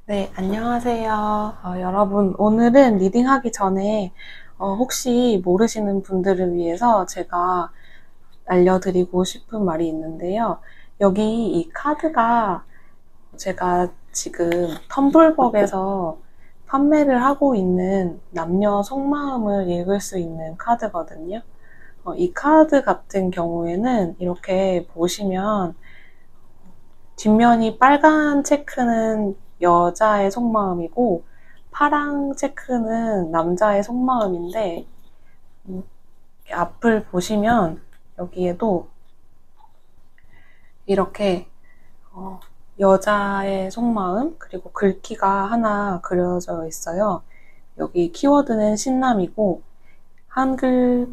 네, 안녕하세요. 여러분, 오늘은 리딩하기 전에 혹시 모르시는 분들을 위해서 제가 알려드리고 싶은 말이 있는데요. 여기 이 카드가 제가 지금 텀블벅에서 판매를 하고 있는 남녀 속마음을 읽을 수 있는 카드거든요. 이 카드 같은 경우에는 이렇게 보시면 뒷면이 빨간 체크는 여자의 속마음이고 파랑 체크는 남자의 속마음인데 앞을 보시면 여기에도 이렇게 여자의 속마음 그리고 글귀가 하나 그려져 있어요. 여기 키워드는 신남이고 한글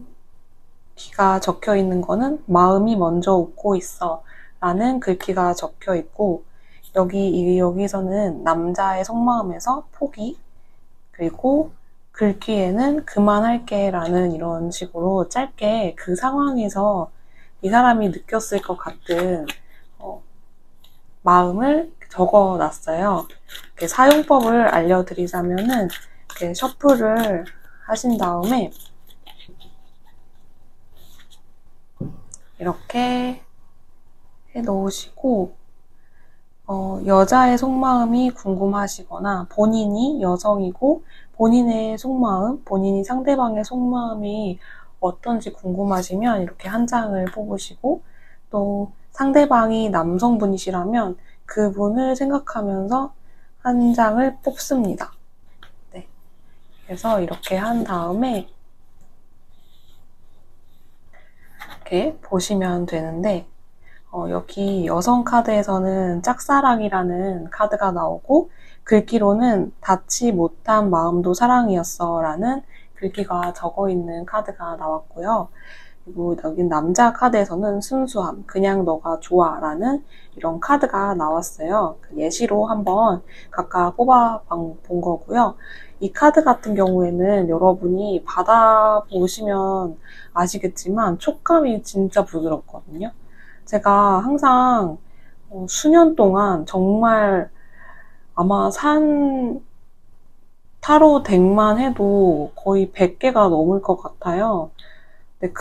귀가 적혀 있는 거는 마음이 먼저 웃고 있어 라는 글귀가 적혀 있고 여기서는 남자의 속마음에서 포기 그리고 글귀에는 그만할게 라는 이런 식으로 짧게 그 상황에서 이 사람이 느꼈을 것 같은 마음을 적어 놨어요. 사용법을 알려드리자면은 이렇게 셔플을 하신 다음에 이렇게 해 놓으시고 여자의 속마음이 궁금하시거나 본인이 여성이고 본인의 속마음, 본인이 상대방의 속마음이 어떤지 궁금하시면 이렇게 한 장을 뽑으시고 또 상대방이 남성분이시라면 그분을 생각하면서 한 장을 뽑습니다. 네. 그래서 이렇게 한 다음에 이렇게 보시면 되는데 여기 여성 카드에서는 짝사랑이라는 카드가 나오고 글귀로는 닿지 못한 마음도 사랑이었어 라는 글귀가 적어 있는 카드가 나왔고요. 그리고 여기 남자 카드에서는 순수함, 그냥 너가 좋아 라는 이런 카드가 나왔어요. 예시로 한번 각각 뽑아 본 거고요. 이 카드 같은 경우에는 여러분이 받아보시면 아시겠지만 촉감이 진짜 부드럽거든요. 제가 항상 수년 동안 정말 아마 산 타로 덱만 해도 거의 100개가 넘을 것 같아요. 근데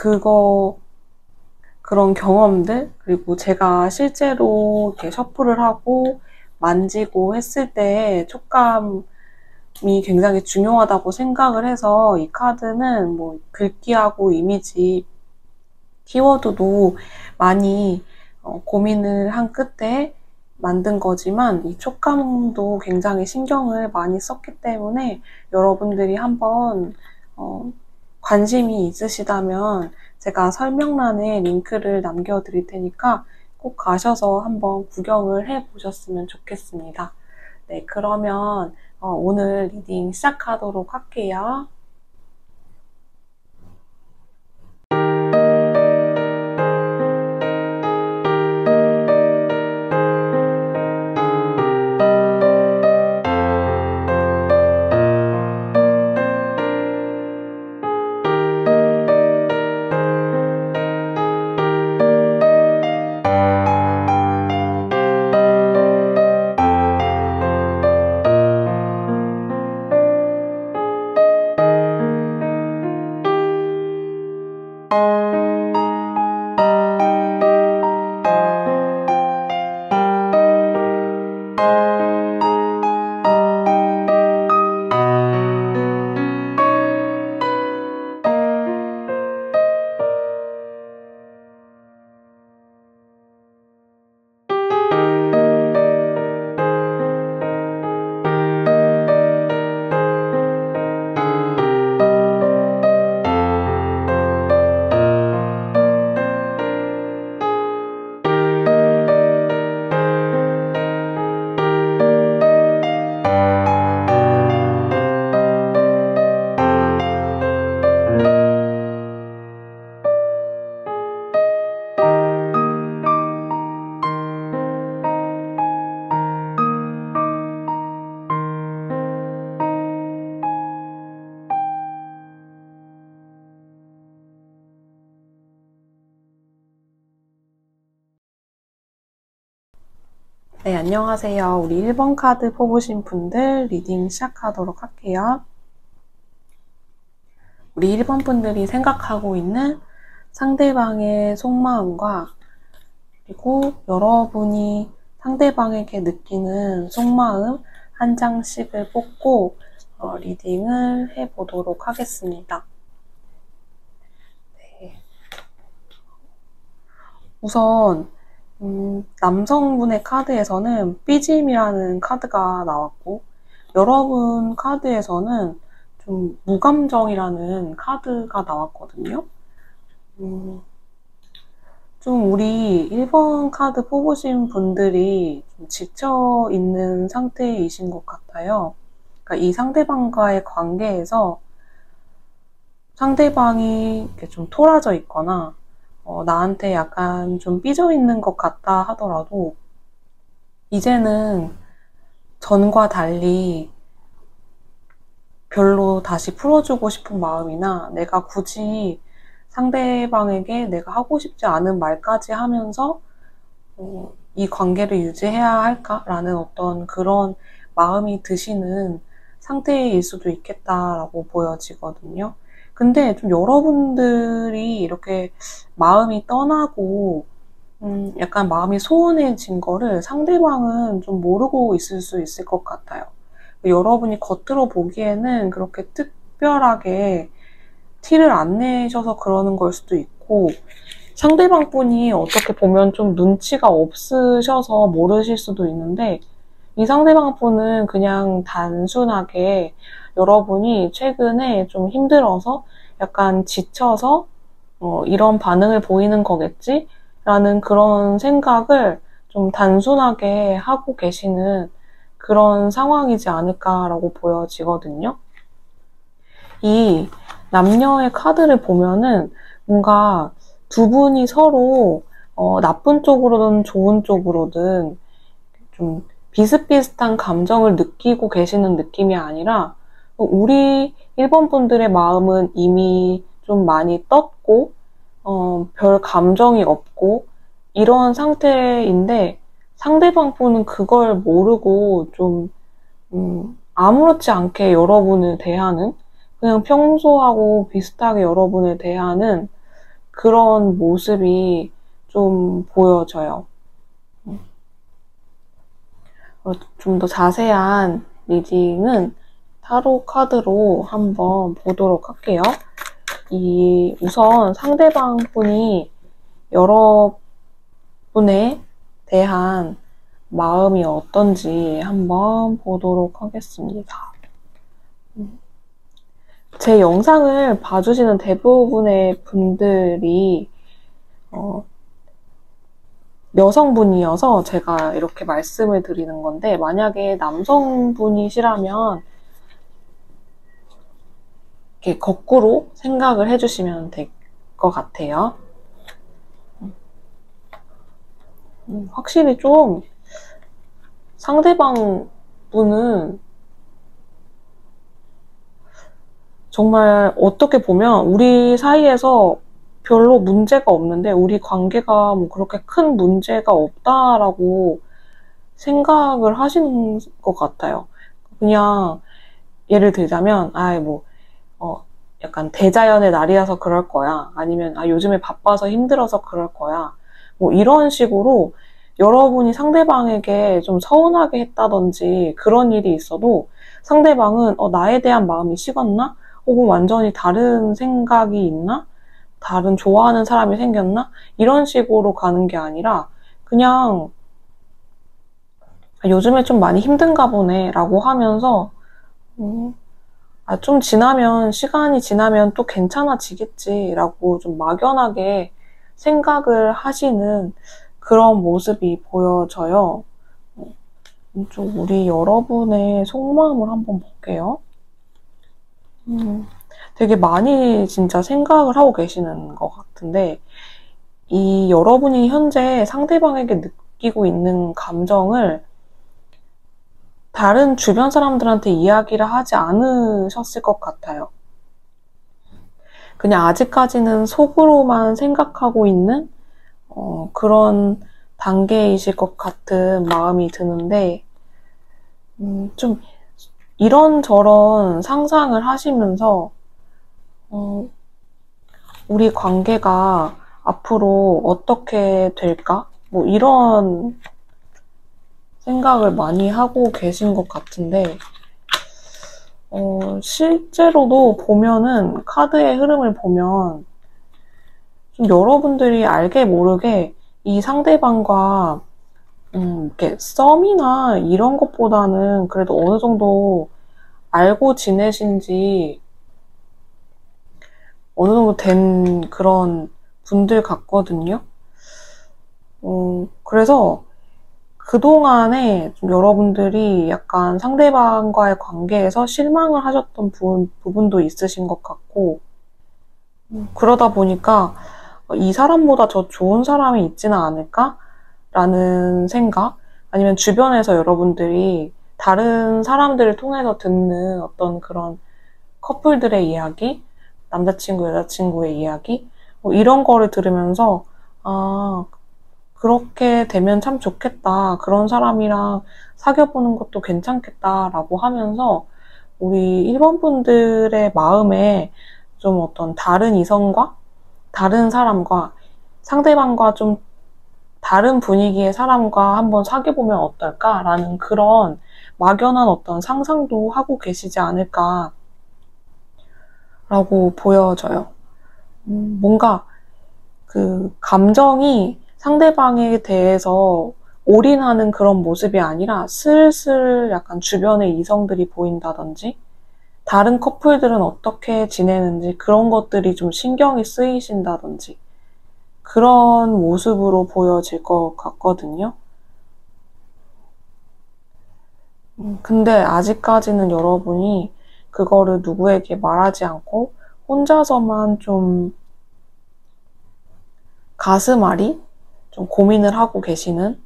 그런 경험들, 그리고 제가 실제로 이렇게 셔플을 하고 만지고 했을 때 촉감이 굉장히 중요하다고 생각을 해서 이 카드는 뭐 글귀하고 이미지 키워드도 많이 고민을 한 끝에 만든 거지만 이 촉감도 굉장히 신경을 많이 썼기 때문에 여러분들이 한번 관심이 있으시다면 제가 설명란에 링크를 남겨드릴 테니까 꼭 가셔서 한번 구경을 해보셨으면 좋겠습니다. 네, 그러면 오늘 리딩 시작하도록 할게요. 네, 안녕하세요. 우리 1번 카드 뽑으신 분들 리딩 시작하도록 할게요. 우리 1번 분들이 생각하고 있는 상대방의 속마음과 그리고 여러분이 상대방에게 느끼는 속마음 한 장씩을 뽑고 리딩을 해보도록 하겠습니다. 네. 우선 남성분의 카드에서는 삐짐이라는 카드가 나왔고 여러분 카드에서는 좀 무감정이라는 카드가 나왔거든요. 좀 우리 1번 카드 뽑으신 분들이 좀 지쳐있는 상태이신 것 같아요. 그러니까 이 상대방과의 관계에서 상대방이 이렇게 좀 토라져 있거나 나한테 약간 좀 삐져 있는 것 같다 하더라도 이제는 전과 달리 별로 다시 풀어주고 싶은 마음이나 내가 굳이 상대방에게 내가 하고 싶지 않은 말까지 하면서 이 관계를 유지해야 할까라는 어떤 그런 마음이 드시는 상태일 수도 있겠다라고 보여지거든요. 근데 좀 여러분들이 이렇게 마음이 떠나고 약간 마음이 소원해진 거를 상대방은 좀 모르고 있을 수 있을 것 같아요. 여러분이 겉으로 보기에는 그렇게 특별하게 티를 안 내셔서 그러는 걸 수도 있고 상대방 분이 어떻게 보면 좀 눈치가 없으셔서 모르실 수도 있는데 이 상대방 분은 그냥 단순하게 여러분이 최근에 좀 힘들어서 약간 지쳐서 이런 반응을 보이는 거겠지? 라는 그런 생각을 좀 단순하게 하고 계시는 그런 상황이지 않을까라고 보여지거든요. 이 남녀의 카드를 보면은 뭔가 두 분이 서로 나쁜 쪽으로든 좋은 쪽으로든 좀 비슷비슷한 감정을 느끼고 계시는 느낌이 아니라 우리 1번 분들의 마음은 이미 좀 많이 떴고 별 감정이 없고 이런 상태인데 상대방 분은 그걸 모르고 좀 아무렇지 않게 여러분을 대하는 그냥 평소하고 비슷하게 여러분을 대하는 그런 모습이 좀 보여져요. 좀 더 자세한 리딩은 타로 카드로 한번 보도록 할게요. 우선 상대방 분이 여러분에 대한 마음이 어떤지 한번 보도록 하겠습니다. 제 영상을 봐주시는 대부분의 분들이 여성분이어서 제가 이렇게 말씀을 드리는 건데 만약에 남성분이시라면 이렇게 거꾸로 생각을 해주시면 될 것 같아요. 확실히 좀 상대방 분은 정말 어떻게 보면 우리 사이에서 별로 문제가 없는데 우리 관계가 뭐 그렇게 큰 문제가 없다라고 생각을 하시는 것 같아요. 그냥 예를 들자면 약간 대자연의 날이라서 그럴 거야. 아니면 요즘에 바빠서 힘들어서 그럴 거야. 뭐 이런 식으로 여러분이 상대방에게 좀 서운하게 했다든지 그런 일이 있어도 상대방은 나에 대한 마음이 식었나? 혹은 완전히 다른 생각이 있나? 다른 좋아하는 사람이 생겼나? 이런 식으로 가는 게 아니라 그냥 요즘에 좀 많이 힘든가 보네 라고 하면서 좀 시간이 지나면 또 괜찮아지겠지 라고 좀 막연하게 생각을 하시는 그런 모습이 보여져요. 좀 우리 여러분의 속마음을 한번 볼게요. 되게 많이 진짜 생각을 하고 계시는 것 같은데 이 여러분이 현재 상대방에게 느끼고 있는 감정을 다른 주변 사람들한테 이야기를 하지 않으셨을 것 같아요. 그냥 아직까지는 속으로만 생각하고 있는 그런 단계이실 것 같은 마음이 드는데, 좀 이런저런 상상을 하시면서, 우리 관계가 앞으로 어떻게 될까? 뭐 이런 생각을 많이 하고 계신 것 같은데, 실제로도 보면은, 카드의 흐름을 보면, 좀 여러분들이 알게 모르게 이 상대방과, 이렇게 썸이나 이런 것보다는 그래도 어느 정도 알고 지내신지 어느 정도 된 그런 분들 같거든요. 그래서 그동안에 좀 여러분들이 약간 상대방과의 관계에서 실망을 하셨던 부분도 있으신 것 같고, 그러다 보니까 이 사람보다 더 좋은 사람이 있지는 않을까? 라는 생각, 아니면 주변에서 여러분들이 다른 사람들을 통해서 듣는 어떤 그런 커플들의 이야기, 남자친구, 여자친구의 이야기, 뭐 이런 거를 들으면서, 아, 그렇게 되면 참 좋겠다. 그런 사람이랑 사귀어보는 것도 괜찮겠다라고 하면서 우리 1번 분들의 마음에 좀 어떤 다른 이성과 다른 사람과 상대방과 좀 다른 분위기의 사람과 한번 사귀어보면 어떨까라는 그런 막연한 어떤 상상도 하고 계시지 않을까라고 보여져요. 뭔가 그 감정이 상대방에 대해서 올인하는 그런 모습이 아니라 슬슬 약간 주변에 이성들이 보인다든지 다른 커플들은 어떻게 지내는지 그런 것들이 좀 신경이 쓰이신다든지 그런 모습으로 보여질 것 같거든요. 근데 아직까지는 여러분이 그거를 누구에게 말하지 않고 혼자서만 좀 가슴앓이? 좀 고민을 하고 계시는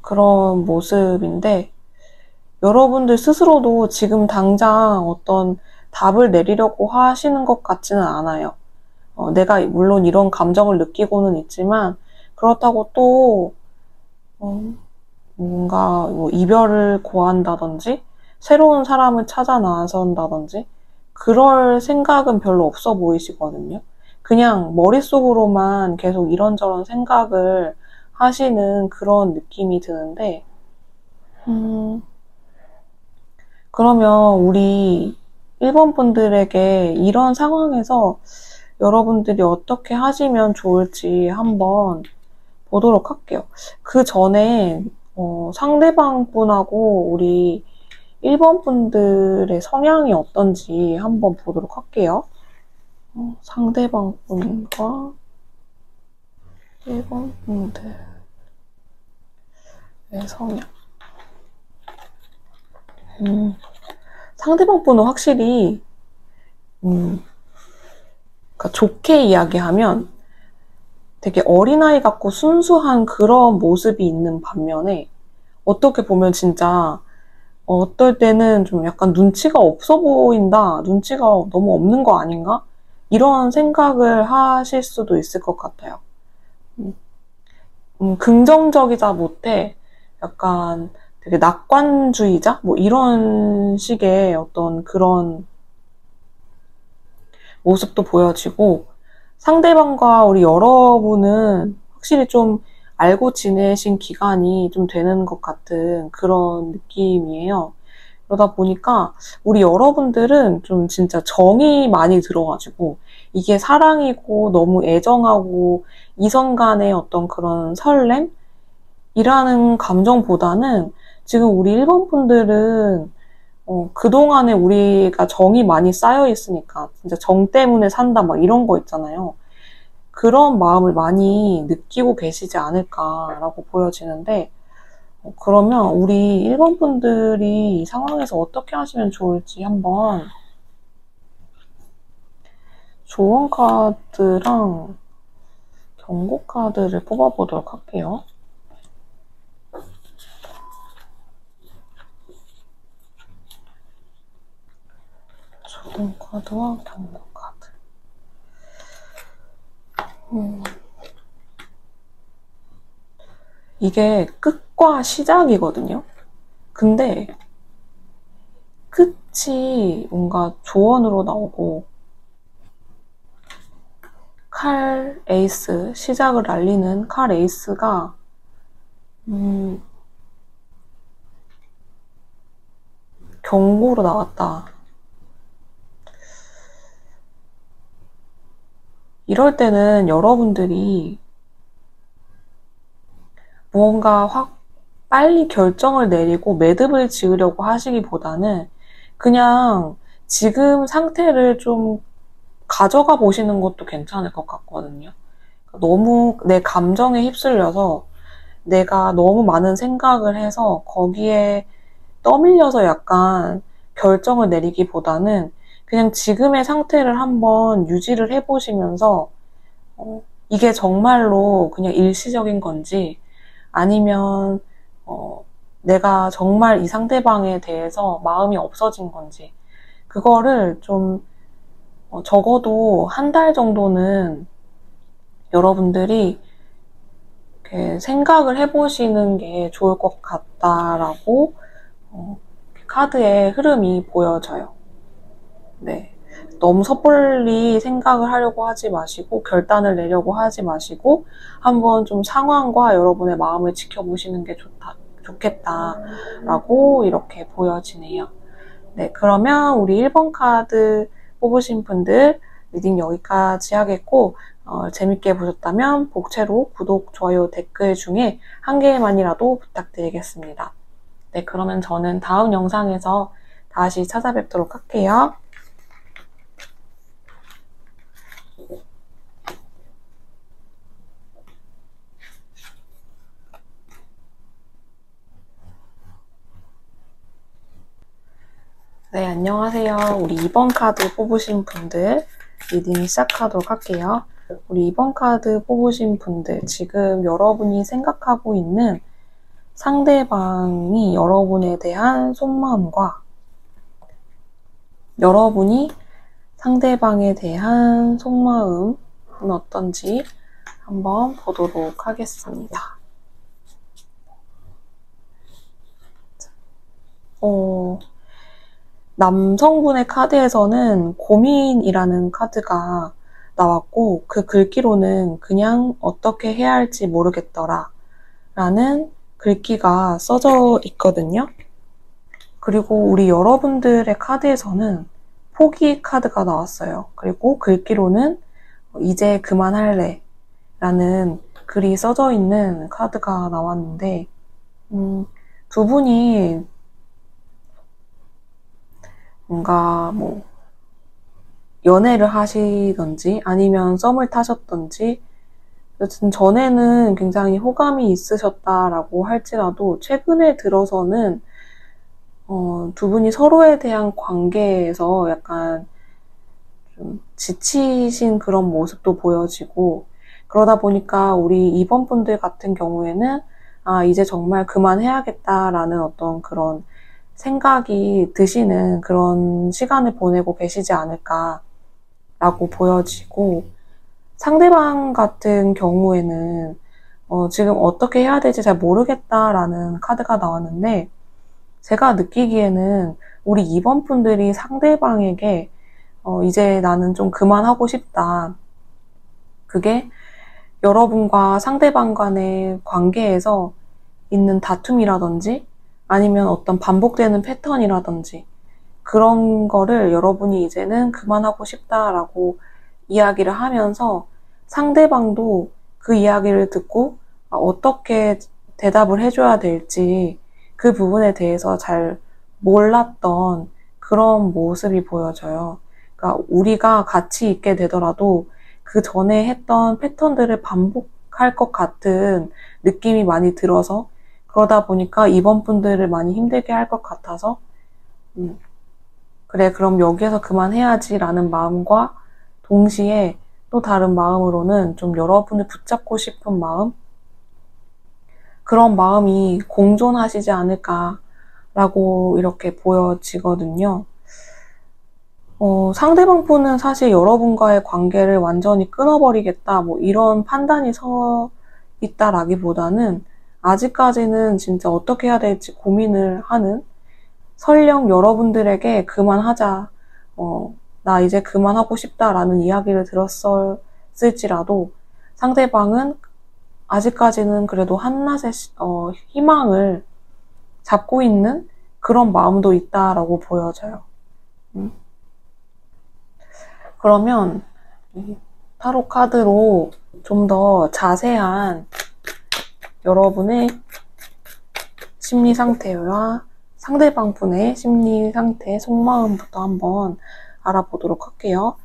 그런 모습인데 여러분들 스스로도 지금 당장 어떤 답을 내리려고 하시는 것 같지는 않아요. 내가 물론 이런 감정을 느끼고는 있지만 그렇다고 또 뭔가 뭐 이별을 고한다든지 새로운 사람을 찾아 나선다든지 그럴 생각은 별로 없어 보이시거든요. 그냥 머릿속으로만 계속 이런저런 생각을 하시는 그런 느낌이 드는데 그러면 우리 1번 분들에게 이런 상황에서 여러분들이 어떻게 하시면 좋을지 한번 보도록 할게요. 그 전에 상대방 분하고 우리 1번 분들의 성향이 어떤지 한번 보도록 할게요. 상대방 분과 1번 분들의 성향. 상대방 분은 확실히 그러니까 좋게 이야기하면 되게 어린아이 같고 순수한 그런 모습이 있는 반면에 어떻게 보면 진짜 어떨 때는 좀 약간 눈치가 없어 보인다, 눈치가 너무 없는 거 아닌가? 이런 생각을 하실 수도 있을 것 같아요. 긍정적이자 못해 약간 되게 낙관주의자? 뭐 이런 식의 어떤 그런 모습도 보여지고 상대방과 우리 여러분은 확실히 좀 알고 지내신 기간이 좀 되는 것 같은 그런 느낌이에요. 그러다 보니까 우리 여러분들은 좀 진짜 정이 많이 들어가지고 이게 사랑이고 너무 애정하고 이성 간의 어떤 그런 설렘이라는 감정보다는 지금 우리 1번 분들은 그동안에 우리가 정이 많이 쌓여 있으니까 진짜 정 때문에 산다 막 이런 거 있잖아요. 그런 마음을 많이 느끼고 계시지 않을까라고 보여지는데 그러면 우리 1번 분들이 이 상황에서 어떻게 하시면 좋을지 한번 조언 카드랑 경고 카드를 뽑아보도록 할게요. 조언 카드와 경고 카드. 이게 끝과 시작이거든요. 근데 끝이 뭔가 조언으로 나오고 칼 에이스, 시작을 알리는 칼 에이스가 경고로 나왔다. 이럴 때는 여러분들이 무언가 확 빨리 결정을 내리고 매듭을 지으려고 하시기보다는 그냥 지금 상태를 좀 가져가 보시는 것도 괜찮을 것 같거든요. 너무 내 감정에 휩쓸려서 내가 너무 많은 생각을 해서 거기에 떠밀려서 약간 결정을 내리기보다는 그냥 지금의 상태를 한번 유지를 해보시면서 이게 정말로 그냥 일시적인 건지 아니면 내가 정말 이 상대방에 대해서 마음이 없어진 건지 그거를 좀 적어도 한 달 정도는 여러분들이 이렇게 생각을 해보시는 게 좋을 것 같다라고 카드의 흐름이 보여져요. 네. 너무 섭불리 생각을 하려고 하지 마시고 결단을 내려고 하지 마시고 한번 좀 상황과 여러분의 마음을 지켜보시는 게 좋겠다라고 이렇게 보여지네요. 네, 그러면 우리 1번 카드 뽑으신 분들 리딩 여기까지 하겠고 재밌게 보셨다면 복채로 구독, 좋아요, 댓글 중에 한 개만이라도 부탁드리겠습니다. 네, 그러면 저는 다음 영상에서 다시 찾아뵙도록 할게요. 네, 안녕하세요. 우리 2번 카드 뽑으신 분들 리딩 시작하도록 할게요. 우리 2번 카드 뽑으신 분들 지금 여러분이 생각하고 있는 상대방이 여러분에 대한 속마음과 여러분이 상대방에 대한 속마음은 어떤지 한번 보도록 하겠습니다. 남성분의 카드에서는 고민이라는 카드가 나왔고 그 글귀로는 그냥 어떻게 해야 할지 모르겠더라 라는 글귀가 써져 있거든요. 그리고 우리 여러분들의 카드에서는 포기 카드가 나왔어요. 그리고 글귀로는 이제 그만할래 라는 글이 써져 있는 카드가 나왔는데 두 분이 뭔가 연애를 하시던지 아니면 썸을 타셨던지 여튼 전에는 굉장히 호감이 있으셨다라고 할지라도 최근에 들어서는 두 분이 서로에 대한 관계에서 약간 좀 지치신 그런 모습도 보여지고 그러다 보니까 우리 2번 분들 같은 경우에는 이제 정말 그만해야겠다라는 어떤 그런 생각이 드시는 그런 시간을 보내고 계시지 않을까라고 보여지고 상대방 같은 경우에는 지금 어떻게 해야 될지 잘 모르겠다라는 카드가 나왔는데 제가 느끼기에는 우리 2번 분들이 상대방에게 이제 나는 좀 그만하고 싶다. 그게 여러분과 상대방 간의 관계에서 있는 다툼이라든지 아니면 어떤 반복되는 패턴이라든지 그런 거를 여러분이 이제는 그만하고 싶다라고 이야기를 하면서 상대방도 그 이야기를 듣고 어떻게 대답을 해줘야 될지 그 부분에 대해서 잘 몰랐던 그런 모습이 보여져요. 그러니까 우리가 같이 있게 되더라도 그 전에 했던 패턴들을 반복할 것 같은 느낌이 많이 들어서 그러다 보니까 이번 분들을 많이 힘들게 할 것 같아서 그래 그럼 여기에서 그만해야지 라는 마음과 동시에 또 다른 마음으로는 좀 여러분을 붙잡고 싶은 마음 그런 마음이 공존하시지 않을까라고 이렇게 보여지거든요. 상대방 분은 사실 여러분과의 관계를 완전히 끊어버리겠다 이런 판단이 서 있다라기보다는 아직까지는 진짜 어떻게 해야 될지 고민을 하는, 설령 여러분들에게 그만하자, 나 이제 그만하고 싶다라는 이야기를 들었을지라도 상대방은 아직까지는 그래도 한낮의 희망을 잡고 있는 그런 마음도 있다라고 보여져요. 그러면 이 타로 카드로 좀 더 자세한 여러분의 심리 상태와 상대방 분의 심리 상태, 속마음부터 한번 알아보도록 할게요.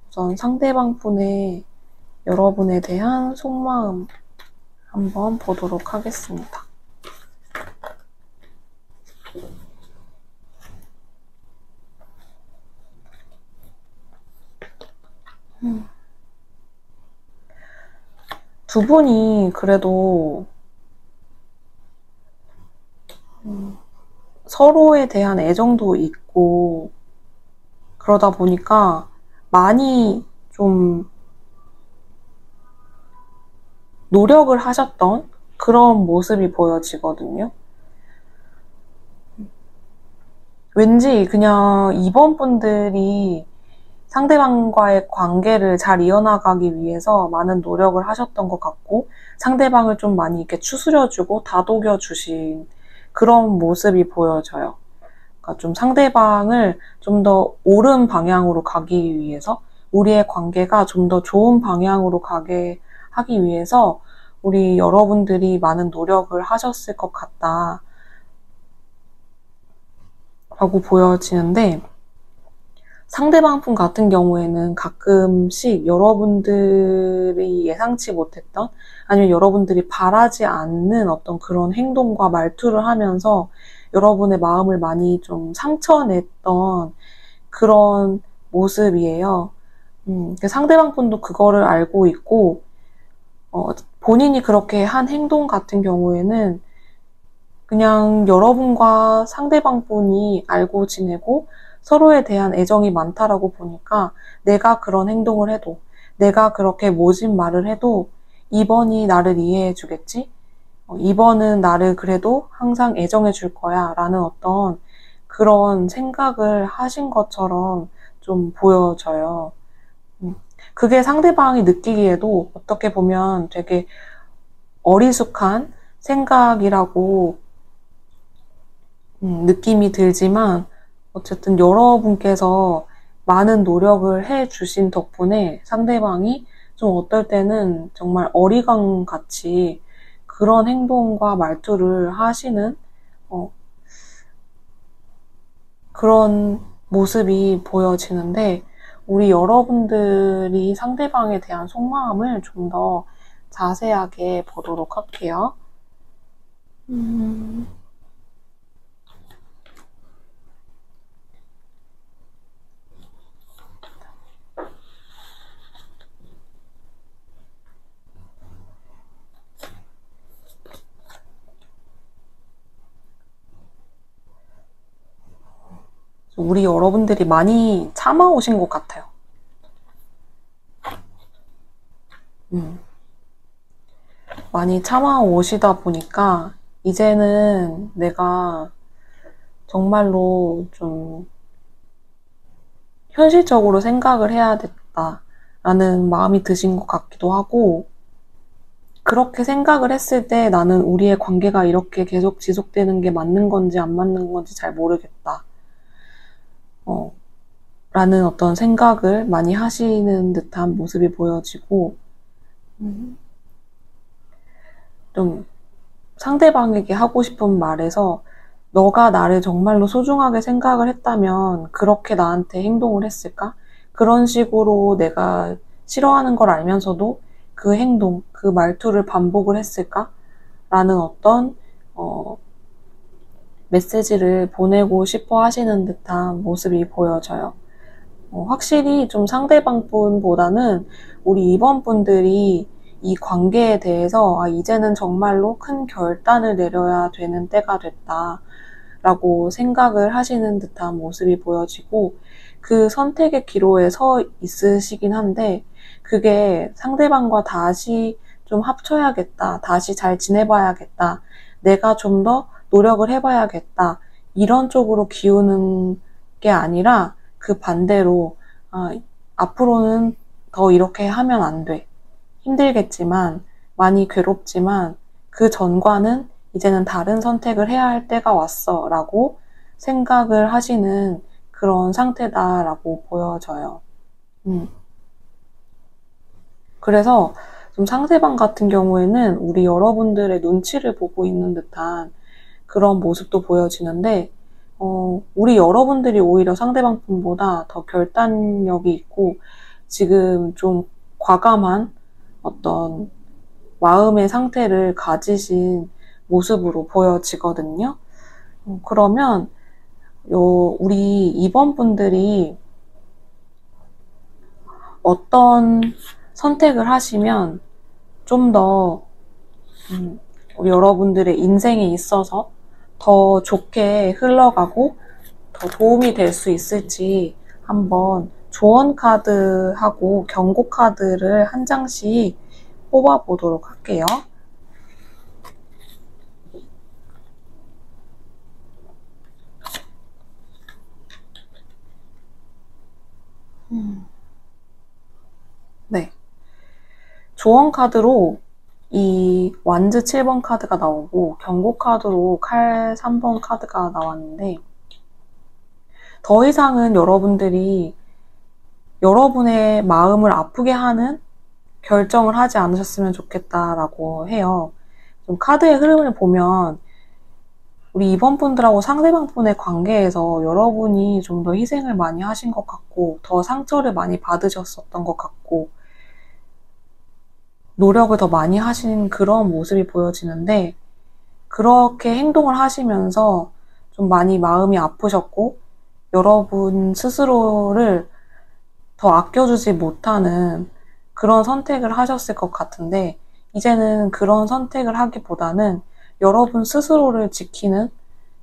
우선 상대방 분의 여러분에 대한 속마음 한번 보도록 하겠습니다. 두 분이 그래도 서로에 대한 애정도 있고 그러다 보니까 많이 좀 노력을 하셨던 그런 모습이 보여지거든요. 왠지 그냥 이번 분들이 상대방과의 관계를 잘 이어나가기 위해서 많은 노력을 하셨던 것 같고, 상대방을 좀 많이 이렇게 추스려주고 다독여주신 그런 모습이 보여져요. 그러니까 좀 상대방을 좀 더 옳은 방향으로 가기 위해서, 우리의 관계가 좀 더 좋은 방향으로 가게 하기 위해서 우리 여러분들이 많은 노력을 하셨을 것 같다 라고 보여지는데, 상대방 분 같은 경우에는 가끔씩 여러분들이 예상치 못했던, 아니면 여러분들이 바라지 않는 어떤 그런 행동과 말투를 하면서 여러분의 마음을 많이 좀 상처냈던 그런 모습이에요. 상대방 분도 그거를 알고 있고, 본인이 그렇게 한 행동 같은 경우에는 그냥 여러분과 상대방 분이 알고 지내고 서로에 대한 애정이 많다라고 보니까, 내가 그런 행동을 해도, 내가 그렇게 모진 말을 해도 2번이 나를 이해해 주겠지? 2번은 나를 그래도 항상 애정해 줄 거야 라는 어떤 그런 생각을 하신 것처럼 좀 보여져요. 그게 상대방이 느끼기에도 어떻게 보면 되게 어리숙한 생각이라고 느낌이 들지만, 어쨌든 여러분께서 많은 노력을 해주신 덕분에 상대방이 좀 어떨 때는 정말 어리광 같이 그런 행동과 말투를 하시는 그런 모습이 보여지는데, 우리 여러분들이 상대방에 대한 속마음을 좀 더 자세하게 보도록 할게요. 우리 여러분들이 많이 참아오신 것 같아요. 많이 참아오시다 보니까 이제는 내가 정말로 좀 현실적으로 생각을 해야겠다라는 마음이 드신 것 같기도 하고, 그렇게 생각을 했을 때 나는 우리의 관계가 이렇게 계속 지속되는 게 맞는 건지 안 맞는 건지 잘 모르겠다. 라는 어떤 생각을 많이 하시는 듯한 모습이 보여지고, 좀 상대방에게 하고 싶은 말에서, 너가 나를 정말로 소중하게 생각을 했다면 그렇게 나한테 행동을 했을까? 그런 식으로 내가 싫어하는 걸 알면서도 그 행동, 그 말투를 반복을 했을까? 라는 어떤 메시지를 보내고 싶어 하시는 듯한 모습이 보여져요. 확실히 좀 상대방 분보다는 우리 2번 분들이 이 관계에 대해서 이제는 정말로 큰 결단을 내려야 되는 때가 됐다 라고 생각을 하시는 듯한 모습이 보여지고, 그 선택의 기로에 서 있으시긴 한데 그게 상대방과 다시 좀 합쳐야겠다. 다시 잘 지내봐야겠다. 내가 좀 더 노력을 해봐야겠다. 이런 쪽으로 기우는 게 아니라 그 반대로 앞으로는 더 이렇게 하면 안 돼. 힘들겠지만 많이 괴롭지만 그 전과는 이제는 다른 선택을 해야 할 때가 왔어 라고 생각을 하시는 그런 상태다라고 보여져요. 그래서 좀 상대방 같은 경우에는 우리 여러분들의 눈치를 보고 있는 듯한 그런 모습도 보여지는데 우리 여러분들이 오히려 상대방 분보다 더 결단력이 있고 지금 좀 과감한 어떤 마음의 상태를 가지신 모습으로 보여지거든요. 그러면 우리 2번 분들이 어떤 선택을 하시면 좀 더 우리 여러분들의 인생에 있어서 더 좋게 흘러가고 더 도움이 될 수 있을지 한번 조언 카드하고 경고 카드를 한 장씩 뽑아보도록 할게요. 네. 조언 카드로 이 완즈 7번 카드가 나오고 경고 카드로 칼 3번 카드가 나왔는데 더 이상은 여러분들이 여러분의 마음을 아프게 하는 결정을 하지 않으셨으면 좋겠다라고 해요. 좀 카드의 흐름을 보면 우리 2번 분들하고 상대방 분의 관계에서 여러분이 좀 더 희생을 많이 하신 것 같고 더 상처를 많이 받으셨었던 것 같고 노력을 더 많이 하신 그런 모습이 보여지는데 그렇게 행동을 하시면서 좀 많이 마음이 아프셨고 여러분 스스로를 더 아껴주지 못하는 그런 선택을 하셨을 것 같은데 이제는 그런 선택을 하기보다는 여러분 스스로를 지키는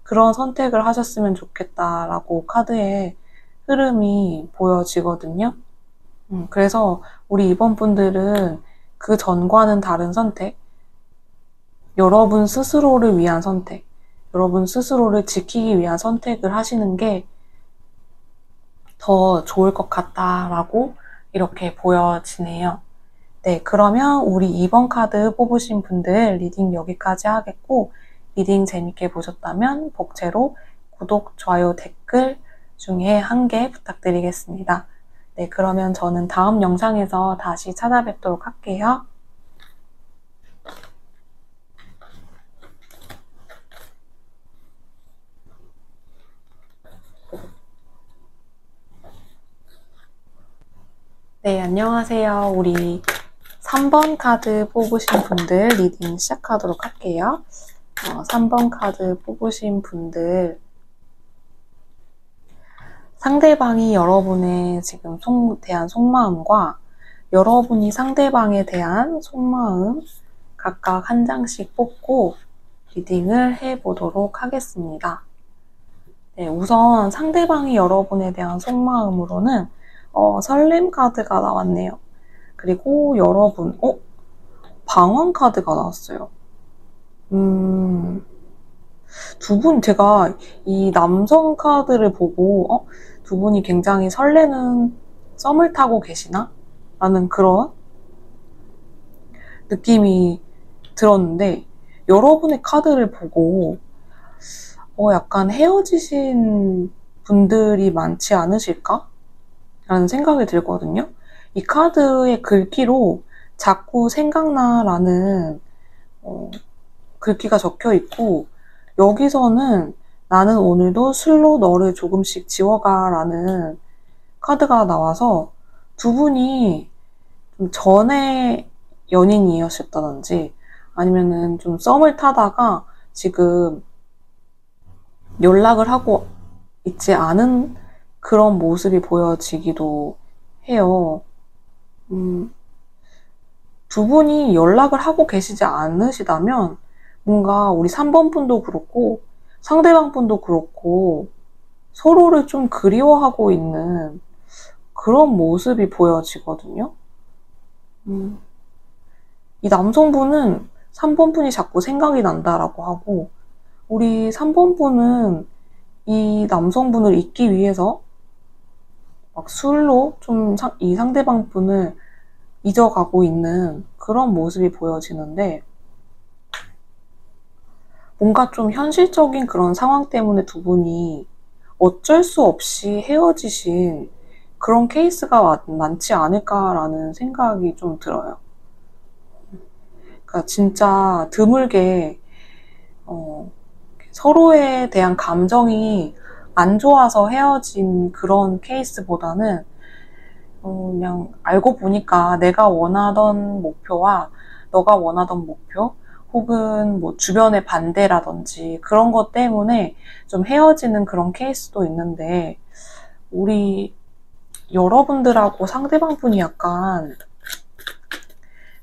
그런 선택을 하셨으면 좋겠다라고 카드의 흐름이 보여지거든요. 그래서 우리 2번 분들은 그 전과는 다른 선택, 여러분 스스로를 위한 선택, 여러분 스스로를 지키기 위한 선택을 하시는 게 더 좋을 것 같다라고 이렇게 보여지네요. 네, 그러면 우리 2번 카드 뽑으신 분들 리딩 여기까지 하겠고 리딩 재밌게 보셨다면 복채로 구독, 좋아요, 댓글 중에 1개 부탁드리겠습니다. 네, 그러면 저는 다음 영상에서 다시 찾아뵙도록 할게요. 네, 안녕하세요. 우리 3번 카드 뽑으신 분들 리딩 시작하도록 할게요. 3번 카드 뽑으신 분들 상대방이 여러분의 지금 대한 속마음과 여러분이 상대방에 대한 속마음 각각 한 장씩 뽑고 리딩을 해보도록 하겠습니다. 네, 우선 상대방이 여러분에 대한 속마음으로는 설렘 카드가 나왔네요. 그리고 여러분, 방황 카드가 나왔어요. 두 분, 제가 이 남성 카드를 보고, 두 분이 굉장히 설레는 썸을 타고 계시나? 라는 그런 느낌이 들었는데, 여러분의 카드를 보고, 약간 헤어지신 분들이 많지 않으실까? 라는 생각이 들거든요. 이 카드의 글귀로 자꾸 생각나라는 글귀가 적혀 있고 여기서는 나는 오늘도 술로 너를 조금씩 지워가라는 카드가 나와서 두 분이 좀 전에 연인이셨다든지 아니면은 좀 썸을 타다가 지금 연락을 하고 있지 않은 그런 모습이 보여지기도 해요. 두 분이 연락을 하고 계시지 않으시다면 뭔가 우리 3번 분도 그렇고 상대방 분도 그렇고 서로를 좀 그리워하고 있는 그런 모습이 보여지거든요. 이 남성분은 3번 분이 자꾸 생각이 난다라고 하고, 우리 3번 분은 이 남성분을 잊기 위해서 막 술로 좀 이 상대방 분을 잊어가고 있는 그런 모습이 보여지는데, 뭔가 좀 현실적인 그런 상황 때문에 두 분이 어쩔 수 없이 헤어지신 그런 케이스가 많지 않을까라는 생각이 좀 들어요. 그러니까 진짜 드물게 서로에 대한 감정이 안 좋아서 헤어진 그런 케이스보다는 그냥 알고 보니까 내가 원하던 목표와 너가 원하던 목표 혹은 뭐 주변의 반대라든지 그런 것 때문에 좀 헤어지는 그런 케이스도 있는데, 우리 여러분들하고 상대방 분이 약간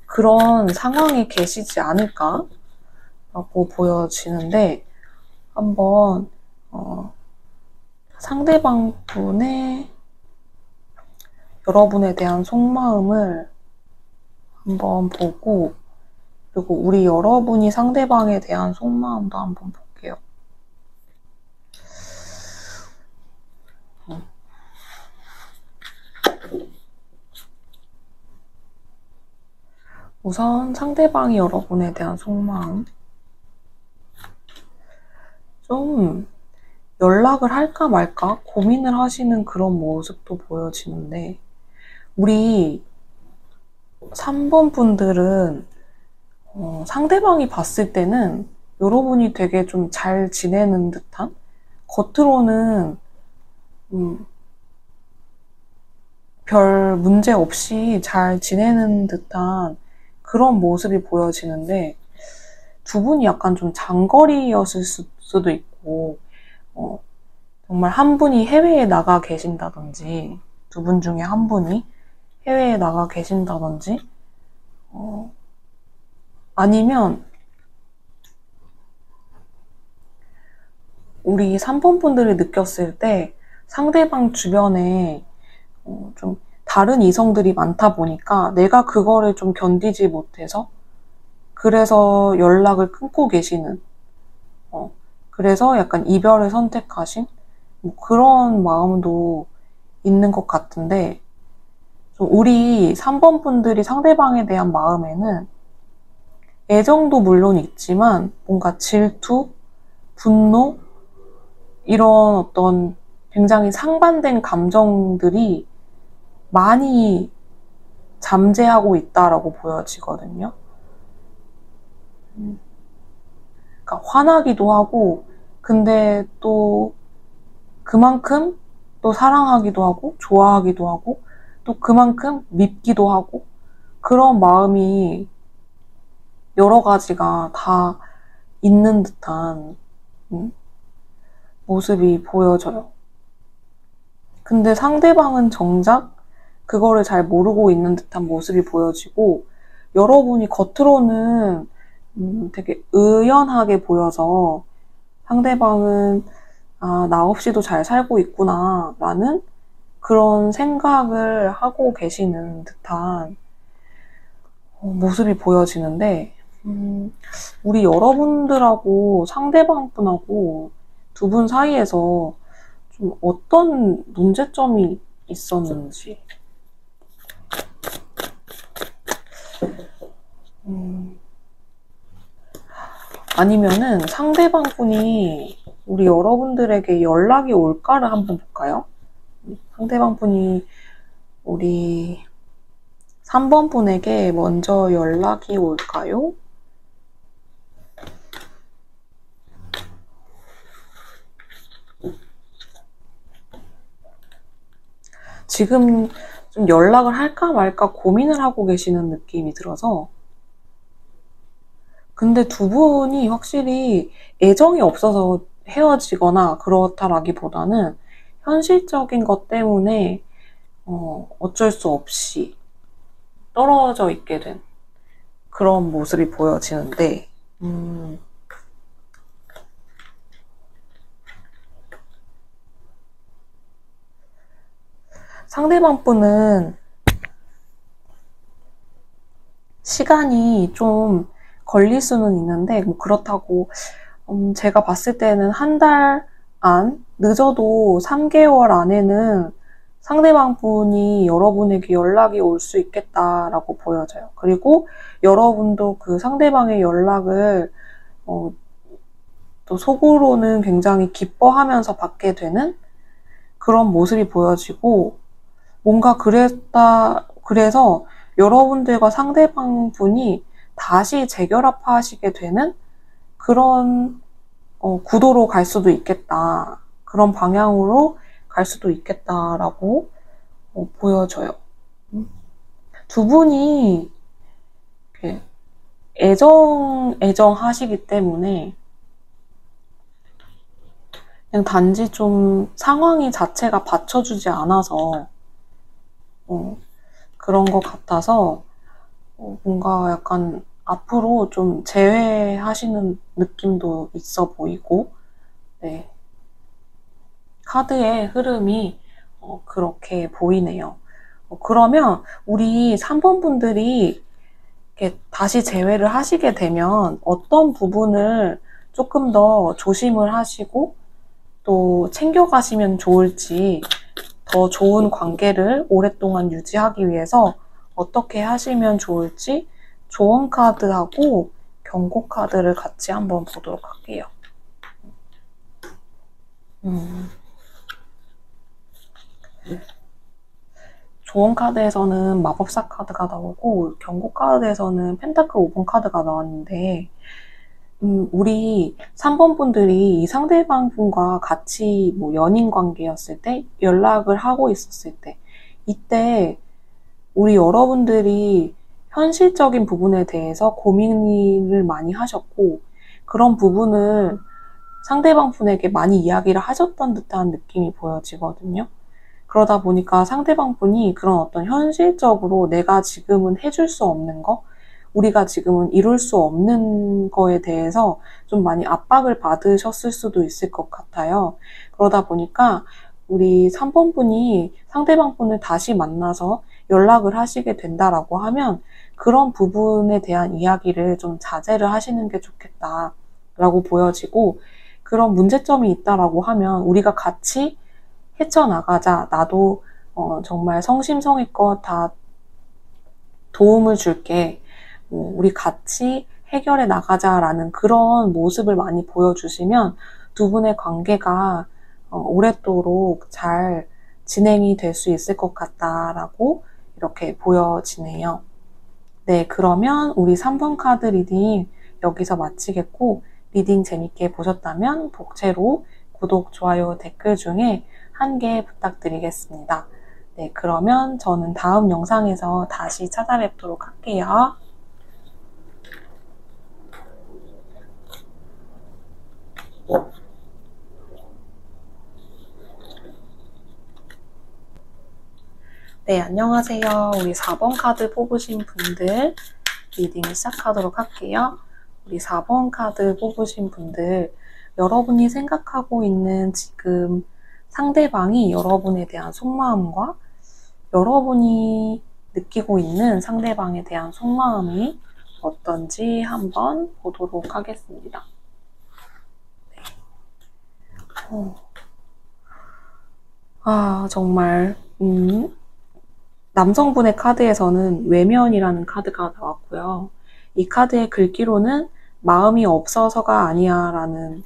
그런 상황에 계시지 않을까라고 보여지는데, 한번 상대방 분의 여러분에 대한 속마음을 한번 보고, 그리고 우리 여러분이 상대방에 대한 속마음도 한번 볼게요. 우선 상대방이 여러분에 대한 속마음. 좀 연락을 할까 말까 고민을 하시는 그런 모습도 보여지는데, 우리 3번 분들은 상대방이 봤을 때는 여러분이 되게 좀 잘 지내는 듯한, 겉으로는 별 문제 없이 잘 지내는 듯한 그런 모습이 보여지는데, 두 분이 약간 좀 장거리였을 수도 있고, 정말 한 분이 해외에 나가 계신다든지, 두 분 중에 한 분이 해외에 나가 계신다든지, 아니면 우리 3번 분들이 느꼈을 때 상대방 주변에 좀 다른 이성들이 많다 보니까 내가 그거를 좀 견디지 못해서 그래서 연락을 끊고 계시는, 그래서 약간 이별을 선택하신 뭐 그런 마음도 있는 것 같은데, 우리 3번 분들이 상대방에 대한 마음에는 애정도 물론 있지만 뭔가 질투, 분노, 이런 어떤 굉장히 상반된 감정들이 많이 잠재하고 있다라고 보여지거든요. 그러니까 화나기도 하고, 근데 또 그만큼 또 사랑하기도 하고, 좋아하기도 하고, 또 그만큼 밉기도 하고, 그런 마음이 여러 가지가 다 있는 듯한 모습이 보여져요. 근데 상대방은 정작 그거를 잘 모르고 있는 듯한 모습이 보여지고, 여러분이 겉으로는 되게 의연하게 보여서 상대방은 나 없이도 잘 살고 있구나 라는 그런 생각을 하고 계시는 듯한 모습이 보여지는데, 우리 여러분들하고 상대방 분하고 두 분 사이에서 좀 어떤 문제점이 있었는지, 아니면은 상대방 분이 우리 여러분들에게 연락이 올까를 한번 볼까요? 상대방 분이 우리 3번 분에게 먼저 연락이 올까요? 지금 좀 연락을 할까 말까 고민을 하고 계시는 느낌이 들어서, 근데 두 분이 확실히 애정이 없어서 헤어지거나 그렇다라기보다는 현실적인 것 때문에 어쩔 수 없이 떨어져 있게 된 그런 모습이 보여지는데, 상대방 분은 시간이 좀 걸릴 수는 있는데, 뭐 그렇다고, 제가 봤을 때는 한 달 안, 늦어도 3개월 안에는 상대방 분이 여러분에게 연락이 올 수 있겠다라고 보여져요. 그리고 여러분도 그 상대방의 연락을, 또 속으로는 굉장히 기뻐하면서 받게 되는 그런 모습이 보여지고, 뭔가 그래서 여러분들과 상대방 분이 다시 재결합하시게 되는 그런 구도로 갈 수도 있겠다. 그런 방향으로 갈 수도 있겠다라고 보여져요. 두 분이 이렇게 애정하시기 때문에 그냥 단지 좀 상황이 자체가 받쳐주지 않아서 그런 것 같아서 뭔가 약간 앞으로 좀 재회하시는 느낌도 있어 보이고, 네. 카드의 흐름이 그렇게 보이네요. 그러면 우리 3번 분들이 이렇게 다시 재회를 하시게 되면 어떤 부분을 조금 더 조심을 하시고 또 챙겨가시면 좋을지, 더 좋은 관계를 오랫동안 유지하기 위해서 어떻게 하시면 좋을지 조언 카드하고 경고 카드를 같이 한번 보도록 할게요. 조언 카드에서는 마법사 카드가 나오고 경고 카드에서는 펜타클 5번 카드가 나왔는데, 우리 3번 분들이 이 상대방 분과 같이 뭐 연인 관계였을 때, 연락을 하고 있었을 때, 이때 우리 여러분들이 현실적인 부분에 대해서 고민을 많이 하셨고, 그런 부분을 상대방 분에게 많이 이야기를 하셨던 듯한 느낌이 보여지거든요. 그러다 보니까 상대방 분이 그런 어떤 현실적으로 내가 지금은 해줄 수 없는 거, 우리가 지금은 이룰 수 없는 거에 대해서 좀 많이 압박을 받으셨을 수도 있을 것 같아요. 그러다 보니까 우리 3번 분이 상대방 분을 다시 만나서 연락을 하시게 된다라고 하면 그런 부분에 대한 이야기를 좀 자제를 하시는 게 좋겠다라고 보여지고, 그런 문제점이 있다라고 하면 우리가 같이 헤쳐나가자. 나도 정말 성심성의껏 다 도움을 줄게. 우리 같이 해결해 나가자라는 그런 모습을 많이 보여주시면 두 분의 관계가 오랫도록 잘 진행이 될 수 있을 것 같다라고 이렇게 보여지네요. 네, 그러면 우리 3번 카드 리딩 여기서 마치겠고, 리딩 재밌게 보셨다면 복채로 구독, 좋아요, 댓글 중에 1개 부탁드리겠습니다. 네, 그러면 저는 다음 영상에서 다시 찾아뵙도록 할게요. 네, 안녕하세요. 우리 4번 카드 뽑으신 분들 리딩 시작하도록 할게요. 우리 4번 카드 뽑으신 분들, 여러분이 생각하고 있는 지금 상대방이 여러분에 대한 속마음과 여러분이 느끼고 있는 상대방에 대한 속마음이 어떤지 한번 보도록 하겠습니다. 네. 정말 남성분의 카드에서는 외면이라는 카드가 나왔고요. 이 카드의 글귀로는 마음이 없어서가 아니야 라는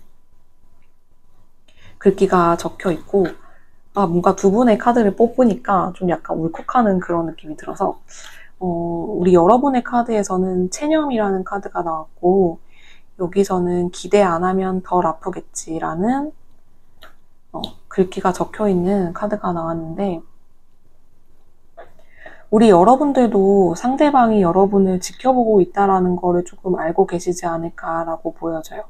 글귀가 적혀 있고, 뭔가 두 분의 카드를 뽑으니까 좀 약간 울컥하는 그런 느낌이 들어서, 우리 여러분의 카드에서는 체념이라는 카드가 나왔고, 여기서는 기대 안 하면 덜 아프겠지라는 글귀가 적혀 있는 카드가 나왔는데, 우리 여러분들도 상대방이 여러분을 지켜보고 있다라는 거를 조금 알고 계시지 않을까라고 보여져요.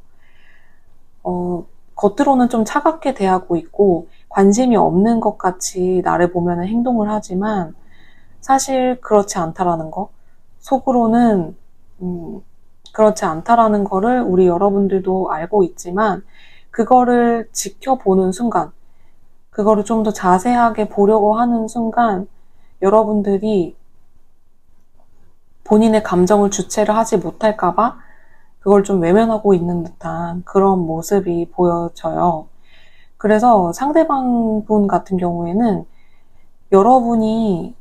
겉으로는 좀 차갑게 대하고 있고 관심이 없는 것 같이 나를 보면 행동을 하지만 사실 그렇지 않다라는 거, 속으로는 그렇지 않다라는 거를 우리 여러분들도 알고 있지만, 그거를 지켜보는 순간, 그거를 좀 더 자세하게 보려고 하는 순간 여러분들이 본인의 감정을 주체를 하지 못할까봐 그걸 좀 외면하고 있는 듯한 그런 모습이 보여져요. 그래서 상대방 분 같은 경우에는 여러분이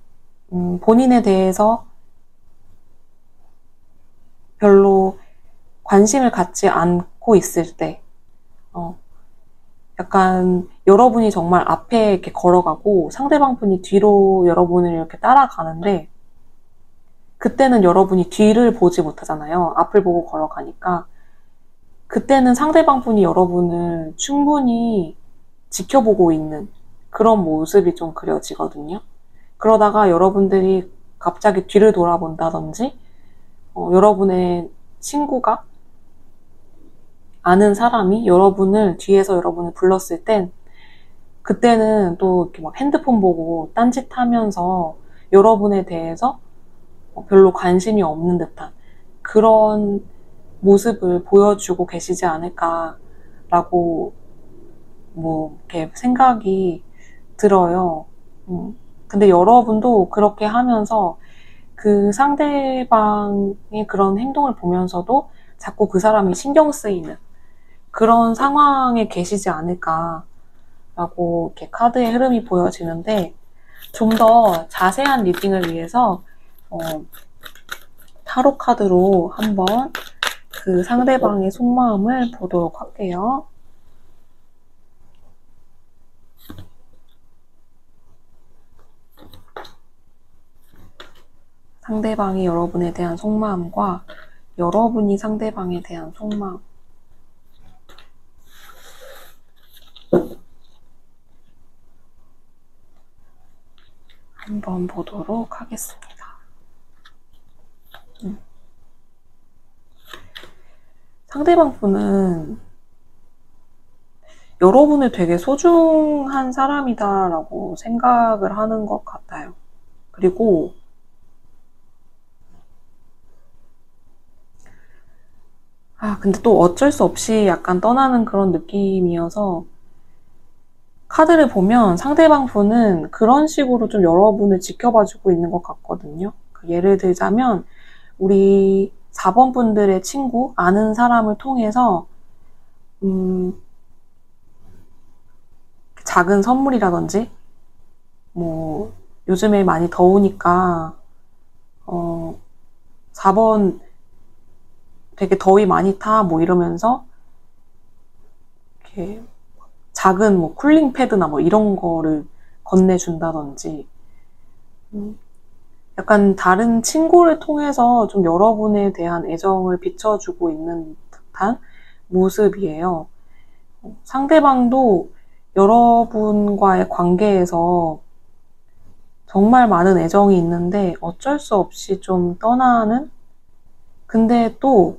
본인에 대해서 별로 관심을 갖지 않고 있을 때, 약간 여러분이 정말 앞에 이렇게 걸어가고 상대방 분이 뒤로 여러분을 이렇게 따라가는데, 그때는 여러분이 뒤를 보지 못하잖아요. 앞을 보고 걸어가니까. 그때는 상대방 분이 여러분을 충분히 지켜보고 있는 그런 모습이 좀 그려지거든요. 그러다가 여러분들이 갑자기 뒤를 돌아본다든지, 여러분의 친구가 아는 사람이 뒤에서 여러분을 불렀을 땐, 그때는 또 이렇게 막 핸드폰 보고 딴짓하면서 여러분에 대해서 별로 관심이 없는 듯한 그런 모습을 보여주고 계시지 않을까라고 이렇게 생각이 들어요. 근데 여러분도 그렇게 하면서 그 상대방의 그런 행동을 보면서도 자꾸 그 사람이 신경 쓰이는 그런 상황에 계시지 않을까라고 이렇게 카드의 흐름이 보여지는데, 좀 더 자세한 리딩을 위해서 타로 카드로 한번 그 상대방의 속마음을 보도록 할게요. 상대방이 여러분에 대한 속마음과 여러분이 상대방에 대한 속마음. 한번 보도록 하겠습니다. 상대방 분은 여러분을 되게 소중한 사람이다라고 생각을 하는 것 같아요. 그리고 근데 또 어쩔 수 없이 약간 떠나는 그런 느낌이어서, 카드를 보면 상대방 분은 그런 식으로 좀 여러분을 지켜봐주고 있는 것 같거든요. 예를 들자면 우리 4번 분들의 친구, 아는 사람을 통해서 작은 선물이라든지, 요즘에 많이 더우니까 4번 되게 더위 많이 타 이러면서 이렇게 작은 쿨링 패드나 이런 거를 건네준다든지, 약간 다른 친구를 통해서 좀 여러분에 대한 애정을 비춰주고 있는 듯한 모습이에요. 상대방도 여러분과의 관계에서 정말 많은 애정이 있는데 어쩔 수 없이 좀 떠나는, 근데 또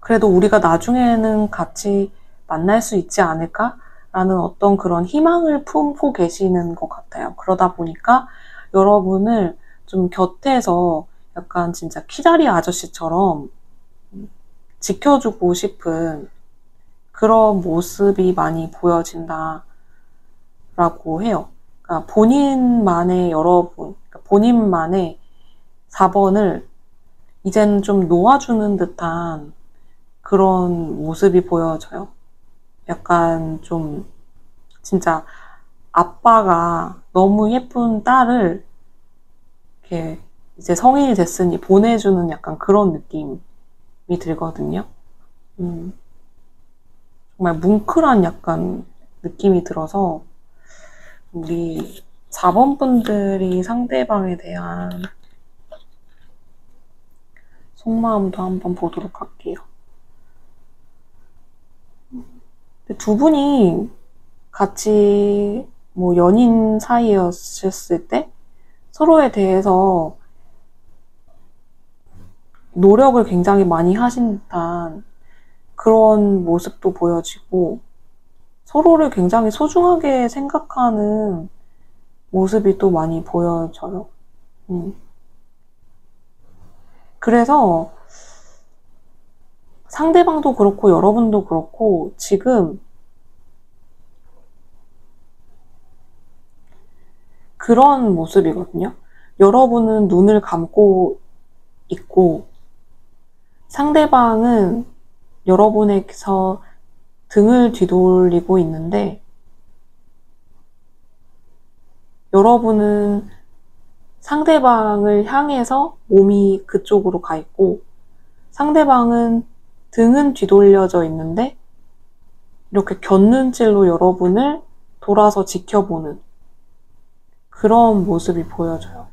그래도 우리가 나중에는 같이 만날 수 있지 않을까라는 어떤 그런 희망을 품고 계시는 것 같아요. 그러다 보니까 여러분을 좀 곁에서 약간 진짜 키다리 아저씨처럼 지켜주고 싶은 그런 모습이 많이 보여진다라고 해요. 그러니까 본인만의 본인만의 4번을 이제는 좀 놓아주는 듯한 그런 모습이 보여져요. 약간 좀 진짜 아빠가 너무 예쁜 딸을 이렇게 이제 성인이 됐으니 보내주는 약간 그런 느낌이 들거든요. 정말 뭉클한 약간 느낌이 들어서, 우리 4번 분들이 상대방에 대한 속마음도 한번 보도록 할게요. 두 분이 같이 연인 사이였을 때 서로에 대해서 노력을 굉장히 많이 하신 듯한 그런 모습도 보여지고, 서로를 굉장히 소중하게 생각하는 모습이 또 많이 보여져요. 그래서 상대방도 그렇고 여러분도 그렇고 지금 그런 모습이거든요. 여러분은 눈을 감고 있고 상대방은 여러분에게서 등을 뒤돌리고 있는데 여러분은 상대방을 향해서 몸이 그쪽으로 가 있고 상대방은 등은 뒤돌려져 있는데 이렇게 곁눈질로 여러분을 돌아서 지켜보는 그런 모습이 보여져요.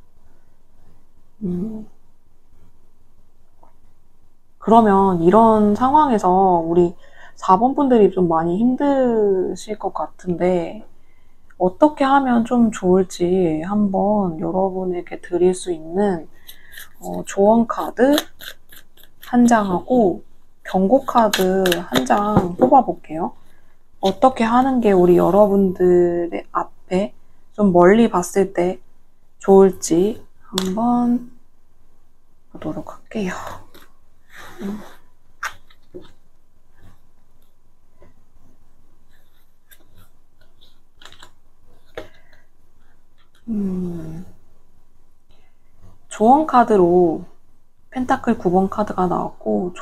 그러면 이런 상황에서 우리 4번 분들이 좀 많이 힘드실 것 같은데 어떻게 하면 좀 좋을지 한번 여러분에게 드릴 수 있는 조언 카드 한 장하고 경고 카드 한 장 뽑아볼게요. 어떻게 하는 게 우리 여러분들의 앞에 좀 멀리 봤을 때 좋을지 한번 보도록 할게요. 조언 카드로 펜타클 9번 카드가 나왔고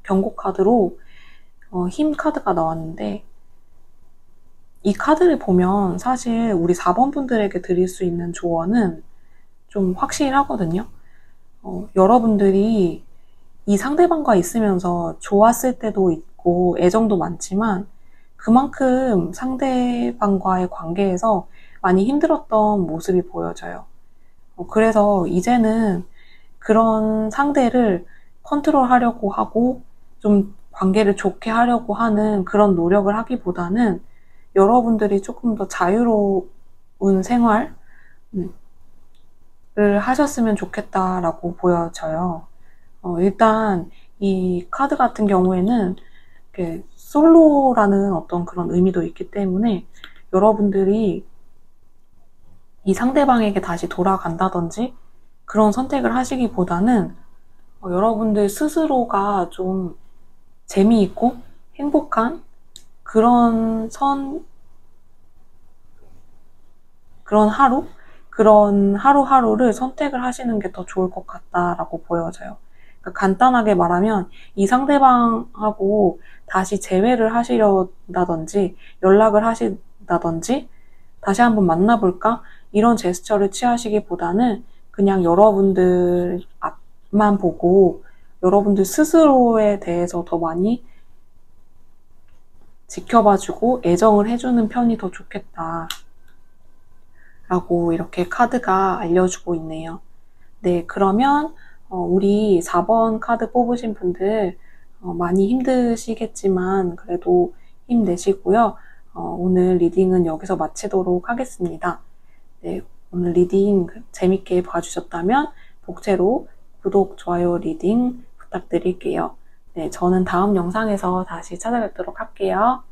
경고 카드로 힘 카드가 나왔는데 이 카드를 보면 사실 우리 4번 분들에게 드릴 수 있는 조언은 좀 확실하거든요. 여러분들이 이 상대방과 있으면서 좋았을 때도 있고 애정도 많지만 그만큼 상대방과의 관계에서 많이 힘들었던 모습이 보여져요. 그래서 이제는 그런 상대를 컨트롤하려고 하고 좀 관계를 좋게 하려고 하는 그런 노력을 하기보다는 여러분들이 조금 더 자유로운 생활을 하셨으면 좋겠다라고 보여져요. 일단 이 카드 같은 경우에는 솔로라는 어떤 그런 의미도 있기 때문에 여러분들이 이 상대방에게 다시 돌아간다든지 그런 선택을 하시기보다는 여러분들 스스로가 좀 재미있고 행복한 그런 그런 하루하루를 선택을 하시는 게 더 좋을 것 같다라고 보여져요. 그러니까 간단하게 말하면 이 상대방하고 다시 재회를 하시려다든지 연락을 하신다든지 다시 한번 만나볼까? 이런 제스처를 취하시기보다는 그냥 여러분들 앞만 보고 여러분들 스스로에 대해서 더 많이 지켜봐주고 애정을 해주는 편이 더 좋겠다 라고 이렇게 카드가 알려주고 있네요. 네, 그러면 우리 4번 카드 뽑으신 분들 많이 힘드시겠지만 그래도 힘내시고요. 오늘 리딩은 여기서 마치도록 하겠습니다. 네, 오늘 리딩 재밌게 봐주셨다면 복채로 구독, 좋아요, 리딩 부탁드릴게요. 네, 저는 다음 영상에서 다시 찾아뵙도록 할게요.